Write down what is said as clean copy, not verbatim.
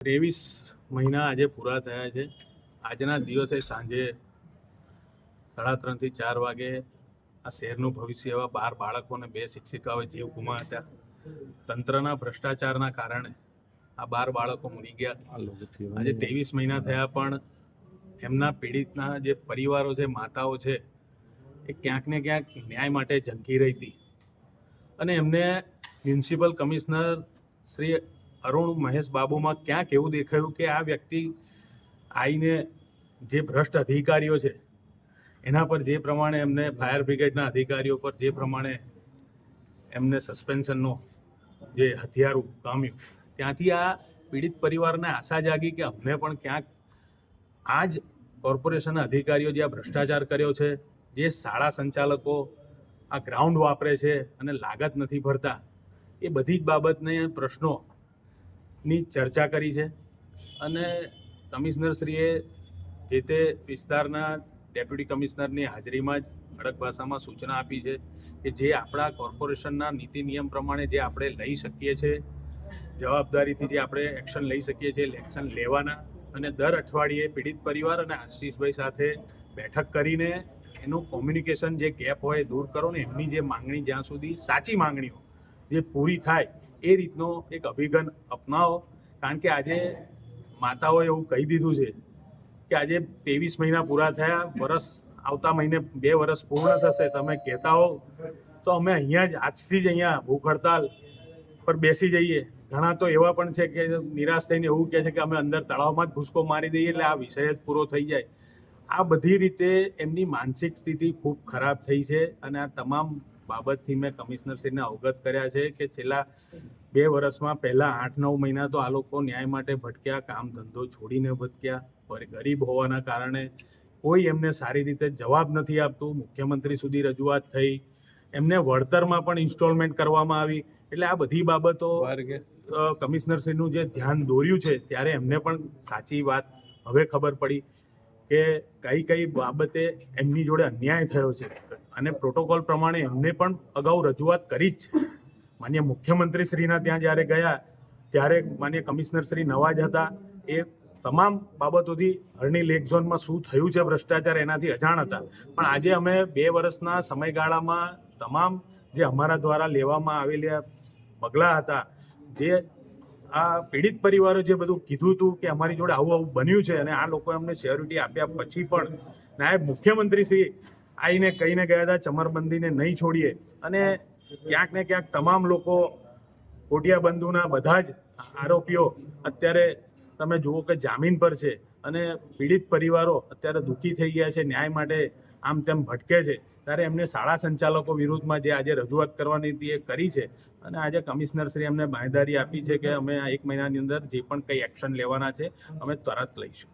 23 મહિના આજે પૂરા થયા છે. આજના દિવસે સાંજે 3:30 થી 4 વાગે આ શહેરનું ભવિષ્ય એવા 12 બાળકો અને 2 શિક્ષિકાઓએ જીવ ગુમાવ્યા હતા. તંત્રના ભ્રષ્ટાચારના કારણે આ 12 બાળકો મરી ગયા. આજે 23 મહિના થયા પણ એમના પીડિતના જે પરિવારો છે, માતાઓ છે, એ ક્યાંક ને ક્યાંક ન્યાય માટે ઝંખી રહી હતી અને એમને મ્યુનિસિપલ કમિશનર શ્રી અરુણ મહેશ બાબુમાં ક્યાંક એવું દેખાયું કે આ વ્યક્તિ આવીને જે ભ્રષ્ટ અધિકારીઓ છે એના પર જે પ્રમાણે એમને ફાયર બ્રિગેડના અધિકારીઓ પર જે પ્રમાણે એમને સસ્પેન્શનનો જે હથિયારું કામ્યું, ત્યાંથી આ પીડિત પરિવારને આશા જાગી કે અમને પણ ક્યાંક આ જ કોર્પોરેશનના અધિકારીઓ જે આ ભ્રષ્ટાચાર કર્યો છે, જે શાળા સંચાલકો આ ગ્રાઉન્ડ વાપરે છે અને લાગત નથી ભરતા, એ બધી જ બાબતને પ્રશ્નોની ચર્ચા કરી છે અને કમિશનરશ્રીએ જે તે વિસ્તારના ડેપ્યુટી કમિશનરની હાજરીમાં જ કડક ભાષામાં સૂચના આપી છે કે જે આપણા કોર્પોરેશનના નીતિ નિયમ પ્રમાણે જે આપણે લઈ શકીએ છીએ, જવાબદારીથી જે આપણે એક્શન લઈ શકીએ છીએ, એક્શન લેવાના અને દર અઠવાડિયે પીડિત પરિવાર અને આશીષભાઈ સાથે બેઠક કરીને એનું કોમ્યુનિકેશન જે ગેપ હોય દૂર કરો ને એમની જે માંગણી જ્યાં સુધી સાચી માંગણીઓ જે પૂરી થાય એ રીતનો એક અભિગમ અપનાવો. કારણ કે આજે માતાઓએ એવું કહી દીધું છે કે આજે 23 મહિના પૂરા થયા, આવતા મહિને 2 વર્ષ પૂર્ણ થશે, તમે કહેતા હો તો અમે અહીંયા જ આજથી જ અહીંયા ભૂખ હડતાલ પર બેસી જઈએ. ઘણા તો એવા પણ છે કે નિરાશ થઈને એવું કહે છે કે અમે અંદર તળાવમાં જ ભૂસકો મારી દઈએ એટલે આ વિષય જ પૂરો થઈ જાય. આ બધી રીતે એમની માનસિક સ્થિતિ ખૂબ ખરાબ થઈ છે અને આ તમામ બાબતથી મેં કમિશનરશ્રીને અવગત કર્યા છે કે છેલ્લા 2 વર્ષમાં પહેલાં 8-9 મહિના તો આ લોકો ન્યાય માટે ભટક્યા, કામ ધંધો છોડીને ભટક્યા, ગરીબ હોવાના કારણે કોઈ એમને સારી રીતે જવાબ નથી આપતું. મુખ્યમંત્રી સુધી રજૂઆત થઈ, એમને વળતરમાં પણ ઇન્સ્ટોલમેન્ટ કરવામાં આવી. એટલે આ બધી બાબતો કમિશનરશ્રીનું જે ધ્યાન દોર્યું છે ત્યારે એમને પણ સાચી વાત હવે ખબર પડી કે કઈ બાબતે એમની જોડે અન્યાય થયો છે અને પ્રોટોકોલ પ્રમાણે એમને પણ અગાઉ રજૂઆત કરી જ છે. માન્ય મુખ્યમંત્રીશ્રીના ત્યાં જ્યારે ગયા ત્યારે માન્ય કમિશનરશ્રી નવા જ હતા, એ તમામ બાબતોથી હરણી લેક ઝોનમાં શું થયું છે ભ્રષ્ટાચાર એનાથી અજાણ હતા. પણ આજે અમે 2 વર્ષના સમયગાળામાં તમામ જે અમારા દ્વારા લેવામાં આવેલા પગલાં હતા, જે આ પીડિત પરિવારો જે બધું કીધું હતું કે અમારી જોડે આવું બન્યું છે અને આ લોકો અમને સિક્યોરિટી આપ્યા પછી પણ નાયબ મુખ્યમંત્રીશ્રી આવીને કહીને ગયા હતા ચમરબંધીને નહીં છોડીએ અને ક્યાંક ને ક્યાંક તમામ લોકો કોટિયા બંધુના બધા જ આરોપીઓ અત્યારે તમે જુઓ કે જામીન પર છે અને પીડિત પરિવારો અત્યારે દુઃખી થઈ ગયા છે, ન્યાય માટે આમ તેમ ભટકે છે. ત્યારે એમને શાળા સંચાલકો વિરુદ્ધમાં જે આજે રજૂઆત કરવાની હતી એ કરી છે અને આજે કમિશનરશ્રી અમને બાંયધારી આપી છે કે અમે આ 1 મહિનાની અંદર જે પણ કંઈ એક્શન લેવાના છે અમે તરત લઈશું.